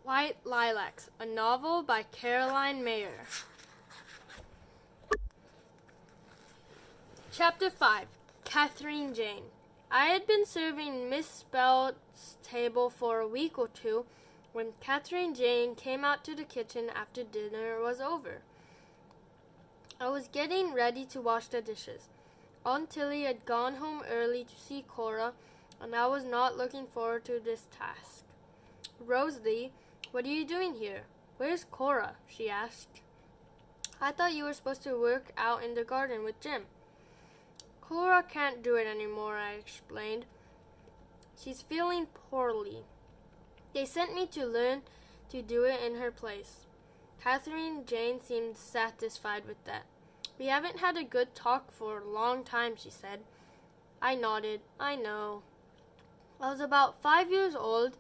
White Lilacs, a novel by Carolyn Meyer. Chapter 5. Catherine Jane. I had been serving Miss Spelt's table for a week or two when Catherine Jane came out to the kitchen after dinner was over. I was getting ready to wash the dishes. Aunt Tilly had gone home early to see Cora, and I was not looking forward to this task. "Rosalie, what are you doing here? Where's Cora?" she asked. "I thought you were supposed to work out in the garden with Jim." "Cora can't do it anymore," I explained. "She's feeling poorly. They sent me to learn to do it in her place." Catherine Jane seemed satisfied with that. "We haven't had a good talk for a long time," she said. I nodded. "I know." I was about 5 years old.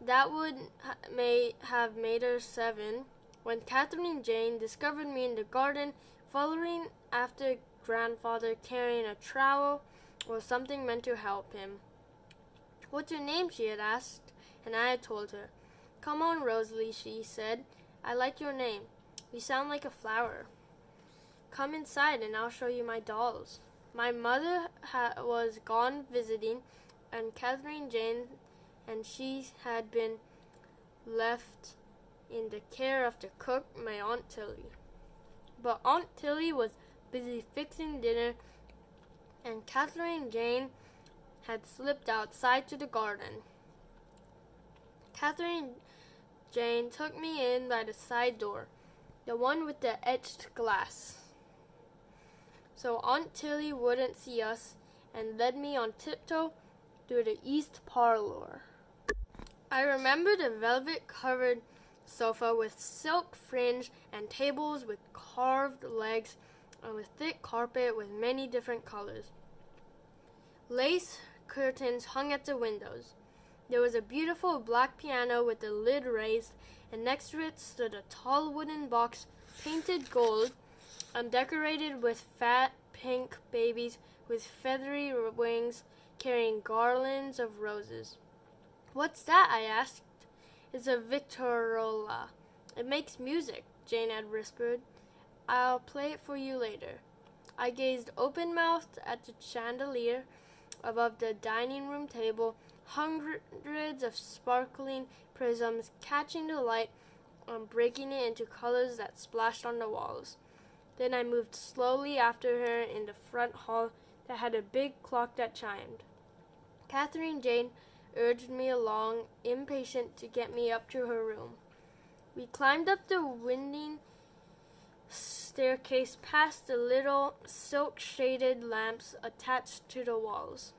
That would have made her 7 when Catherine Jane discovered me in the garden, following after Grandfather carrying a trowel or something meant to help him. "What's your name?" she had asked, and I had told her. "Come on, Rosalie," she said. "I like your name. You sound like a flower. Come inside and I'll show you my dolls." My mother was gone visiting, and Catherine Jane and she had been left in the care of the cook, my Aunt Tilly. But Aunt Tilly was busy fixing dinner, and Catherine Jane had slipped outside to the garden. Catherine Jane took me in by the side door, the one with the etched glass, so Aunt Tilly wouldn't see us, and led me on tiptoe through the east parlor. I remember the velvet-covered sofa with silk fringe and tables with carved legs and a thick carpet with many different colors. Lace curtains hung at the windows. There was a beautiful black piano with the lid raised, and next to it stood a tall wooden box painted gold and decorated with fat pink babies with feathery wings carrying garlands of roses. "What's that?" I asked. "It's a Victrola. It makes music," Jane had whispered. "I'll play it for you later." I gazed open-mouthed at the chandelier above the dining room table, hundreds of sparkling prisms catching the light and breaking it into colors that splashed on the walls. Then I moved slowly after her in the front hall that had a big clock that chimed. Catherine Jane urged me along, impatient to get me up to her room. We climbed up the winding staircase past the little silk-shaded lamps attached to the walls.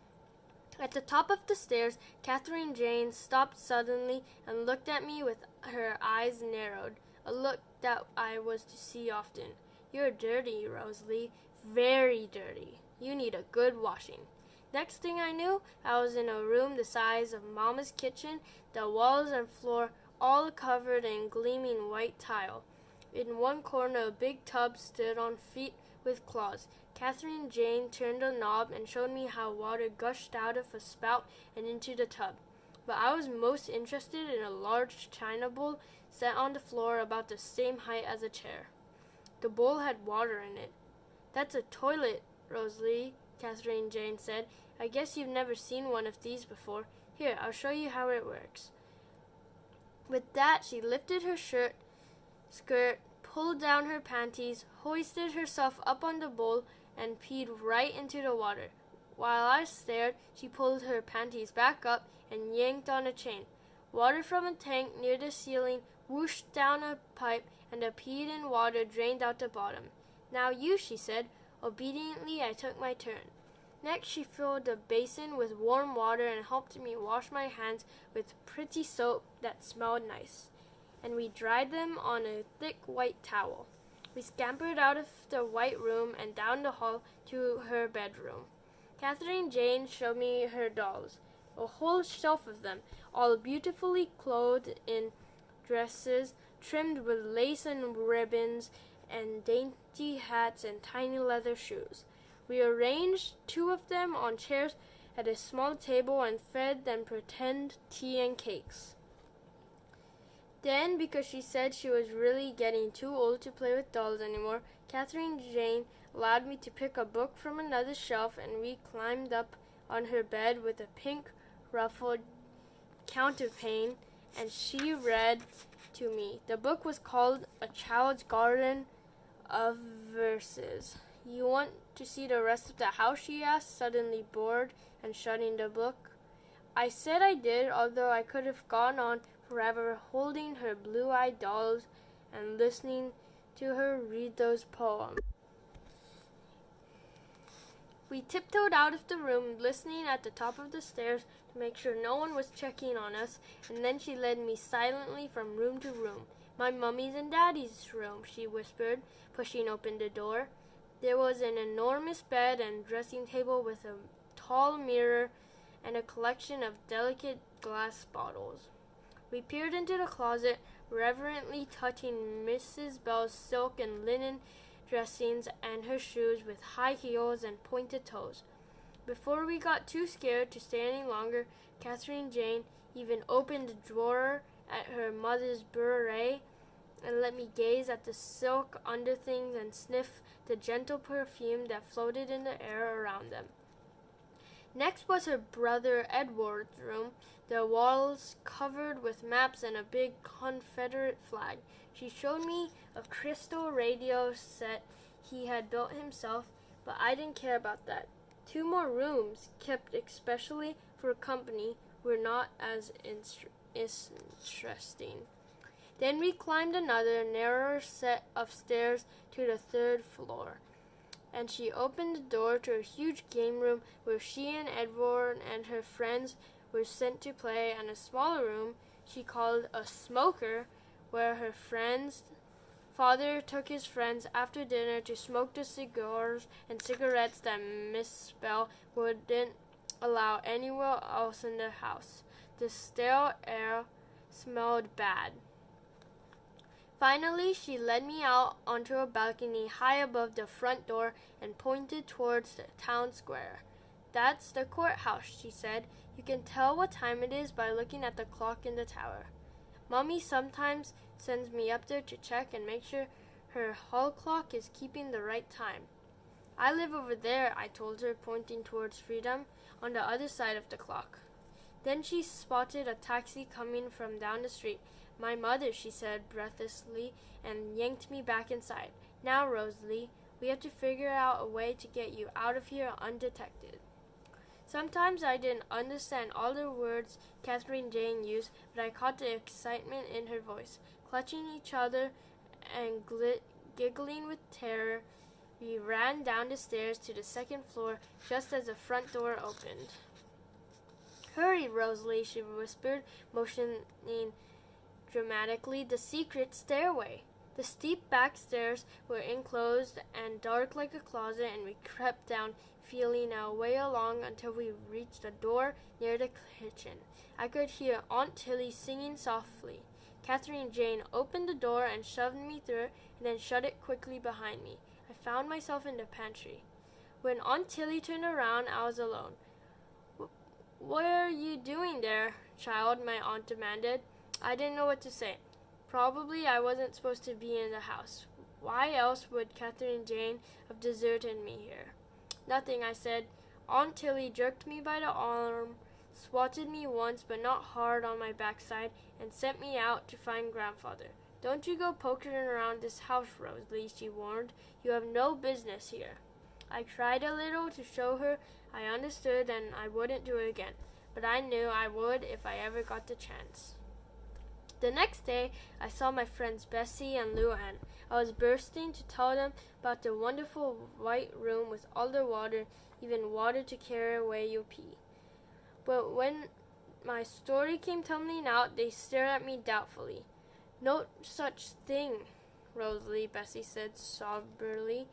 At the top of the stairs, Catherine Jane stopped suddenly and looked at me with her eyes narrowed, a look that I was to see often. "You're dirty, Rosalie, very dirty. You need a good washing." Next thing I knew, I was in a room the size of Mama's kitchen, the walls and floor all covered in gleaming white tile. In one corner, a big tub stood on feet with claws. Catherine Jane turned a knob and showed me how water gushed out of a spout and into the tub. But I was most interested in a large china bowl set on the floor about the same height as a chair. The bowl had water in it. "That's a toilet, Rosalie," Catherine Jane said. "I guess you've never seen one of these before. Here, I'll show you how it works." With that, she lifted her skirt, pulled down her panties, hoisted herself up on the bowl, and peed right into the water. While I stared, she pulled her panties back up and yanked on a chain. Water from a tank near the ceiling whooshed down a pipe, and the peed and water drained out the bottom. "Now you," she said. Obediently, I took my turn. Next, she filled the basin with warm water and helped me wash my hands with pretty soap that smelled nice, and we dried them on a thick white towel. We scampered out of the white room and down the hall to her bedroom. Catherine Jane showed me her dolls, a whole shelf of them, all beautifully clothed in dresses trimmed with lace and ribbons and dainty hats and tiny leather shoes. We arranged 2 of them on chairs at a small table and fed them pretend tea and cakes. Then, because she said she was really getting too old to play with dolls anymore, Catherine Jane allowed me to pick a book from another shelf, and we climbed up on her bed with a pink ruffled counterpane, and she read to me. The book was called A Child's Garden of Verses. You want to see the rest of the house? She asked, suddenly bored and shutting the book. I said I did, although I could have gone on forever holding her blue-eyed dolls and listening to her read those poems. We tiptoed out of the room, listening at the top of the stairs to make sure no one was checking on us, and then she led me silently from room to room. My mummy's and daddy's room, she whispered, pushing open the door. There was an enormous bed and dressing table with a tall mirror and a collection of delicate glass bottles. We peered into the closet, reverently touching Mrs. Bell's silk and linen dressings and her shoes with high heels and pointed toes. Before we got too scared to stay any longer, Catherine Jane even opened a drawer at her mother's beret and let me gaze at the silk underthings and sniff the gentle perfume that floated in the air around them. Next was her brother Edward's room, the walls covered with maps and a big Confederate flag. She showed me a crystal radio set he had built himself, but I didn't care about that. 2 more rooms, kept especially for company, were not as interesting. Then we climbed another, narrower set of stairs to the 3rd floor, and she opened the door to a huge game room where she and Edward and her friends were sent to play, and a smaller room she called a smoker, where her friend's father took his friends after dinner to smoke the cigars and cigarettes that Miss Bell wouldn't allow anywhere else in the house. The stale air smelled bad. Finally, she led me out onto a balcony high above the front door and pointed towards the town square. That's the courthouse, she said. You can tell what time it is by looking at the clock in the tower. Mommy sometimes sends me up there to check and make sure her hall clock is keeping the right time. I live over there, I told her, pointing towards Freedom, on the other side of the clock. Then she spotted a taxi coming from down the street. My mother, she said breathlessly, and yanked me back inside. Now, Rosalie, we have to figure out a way to get you out of here undetected. Sometimes I didn't understand all the words Catherine Jane used, but I caught the excitement in her voice. Clutching each other and giggling with terror, we ran down the stairs to the 2nd floor just as the front door opened. Hurry, Rosalie, she whispered, motioning dramatically. The secret stairway. The steep back stairs were enclosed and dark like a closet, and we crept down, feeling our way along until we reached a door near the kitchen. I could hear Aunt Tilly singing softly. Catherine Jane opened the door and shoved me through it, and then shut it quickly behind me. I found myself in the pantry. When Aunt Tilly turned around, I was alone. What are you doing there, child? My aunt demanded. I didn't know what to say. Probably I wasn't supposed to be in the house. Why else would Catherine Jane have deserted me here? Nothing, I said. Aunt Tilly jerked me by the arm, swatted me once but not hard on my backside, and sent me out to find Grandfather. Don't you go poking around this house, Rosalie, she warned. You have no business here. I tried a little to show her I understood and I wouldn't do it again, but I knew I would if I ever got the chance. The next day, I saw my friends Bessie and Luann. I was bursting to tell them about the wonderful white room with all the water, even water to carry away your pee. But when my story came tumbling out, they stared at me doubtfully. No such thing, Rosalie, Bessie said soberly.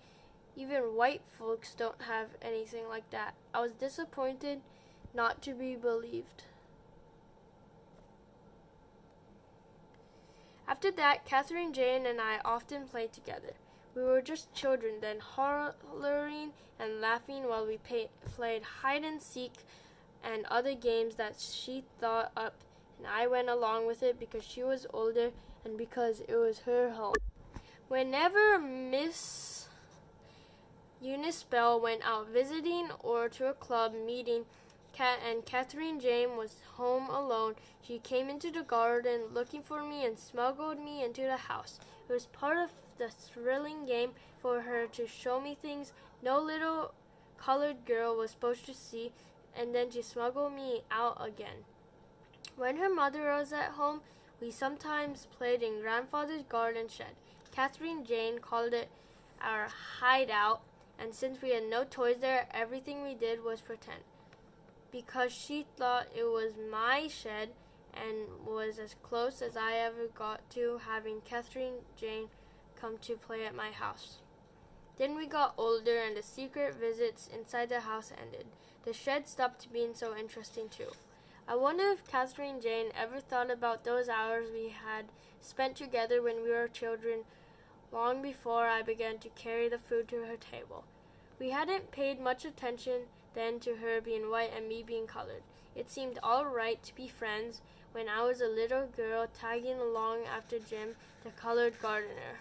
Even white folks don't have anything like that. I was disappointed not to be believed. After that, Catherine Jane and I often played together. We were just children then, hollering and laughing while we played hide and seek and other games that she thought up and I went along with it because she was older and because it was her home. Whenever Miss Eunice Bell went out visiting or to a club meeting, and Catherine Jane was home alone, she came into the garden looking for me and smuggled me into the house. It was part of the thrilling game for her to show me things no little colored girl was supposed to see, and then she smuggled me out again. When her mother was at home, we sometimes played in grandfather's garden shed. Catherine Jane called it our hideout, and since we had no toys there, everything we did was pretend. Because she thought it was my shed and was as close as I ever got to having Catherine Jane come to play at my house. Then we got older and the secret visits inside the house ended. The shed stopped being so interesting too. I wonder if Catherine Jane ever thought about those hours we had spent together when we were children, long before I began to carry the food to her table. We hadn't paid much attention then to her being white and me being colored. It seemed all right to be friends when I was a little girl tagging along after Jim, the colored gardener.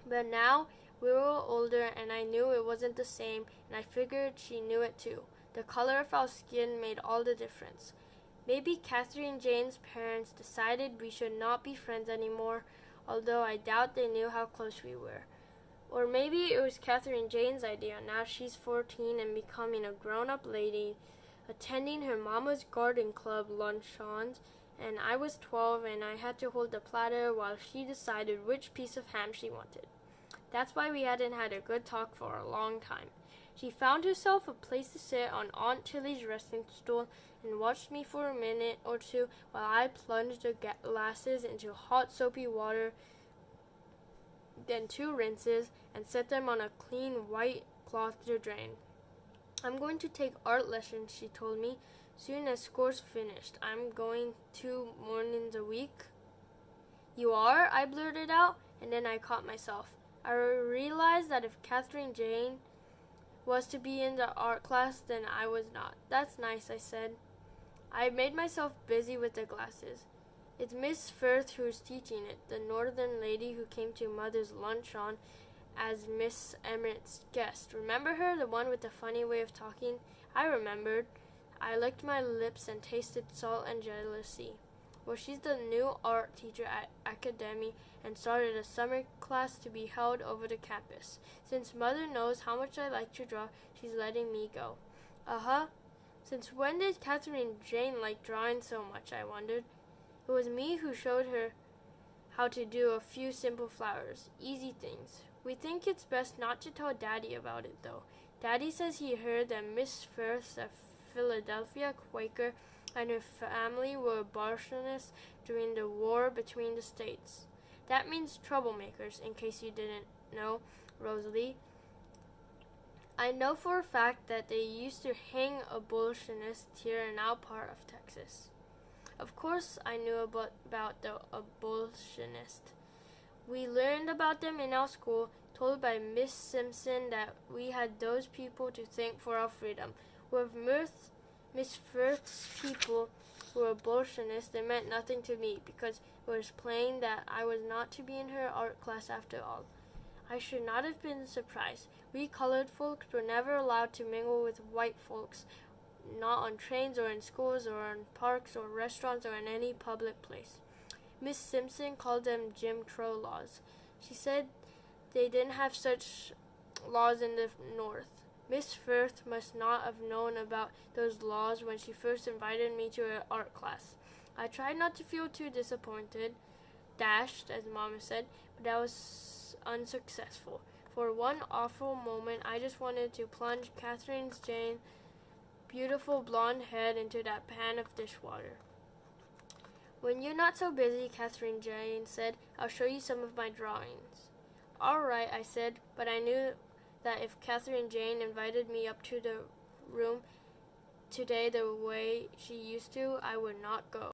But now we were older and I knew it wasn't the same, and I figured she knew it too. The color of our skin made all the difference. Maybe Catherine Jane's parents decided we should not be friends anymore, although I doubt they knew how close we were. Or maybe it was Catherine Jane's idea. Now she's 14 and becoming a grown-up lady, attending her mama's garden club luncheons, and I was 12 and I had to hold the platter while she decided which piece of ham she wanted. That's why we hadn't had a good talk for a long time. She found herself a place to sit on Aunt Tilly's resting stool and watched me for a minute or two while I plunged the glasses into hot soapy water, then 2 rinses, and set them on a clean white cloth to drain. I'm going to take art lessons, she told me, soon as school's finished. I'm going 2 mornings a week. You are? I blurted out, and then I caught myself. I realized that if Catherine Jane was to be in the art class, then I was not. That's nice, I said. I made myself busy with the glasses. It's Miss Firth who's teaching it, the northern lady who came to Mother's luncheon as Miss Emmett's guest. Remember her, the one with the funny way of talking? I remembered. I licked my lips and tasted salt and jealousy. Well, she's the new art teacher at Academy and started a summer class to be held over the campus. Since Mother knows how much I like to draw, she's letting me go. Uh-huh. Since when did Catherine Jane like drawing so much, I wondered. It was me who showed her how to do a few simple flowers, easy things. We think it's best not to tell Daddy about it, though. Daddy says he heard that Miss Firth, a Philadelphia Quaker, and her family were abolitionists during the war between the states. That means troublemakers, in case you didn't know, Rosalie. I know for a fact that they used to hang abolitionists here in our part of Texas. Of course, I knew about the abolitionists. We learned about them in our school, told by Miss Simpson that we had those people to thank for our freedom. With Miss Firth's people who were abolitionists, they meant nothing to me because it was plain that I was not to be in her art class after all. I should not have been surprised. We colored folks were never allowed to mingle with white folks, not on trains or in schools or in parks or restaurants or in any public place. Miss Simpson called them Jim Crow laws. She said they didn't have such laws in the North. Miss Firth must not have known about those laws when she first invited me to her art class. I tried not to feel too disappointed, dashed, as Mama said, but I was unsuccessful. For one awful moment, I just wanted to plunge Catherine Jane's beautiful blonde head into that pan of dishwater. When you're not so busy, Catherine Jane said, I'll show you some of my drawings. All right, I said, but I knew that if Catherine Jane invited me up to the room today the way she used to, I would not go.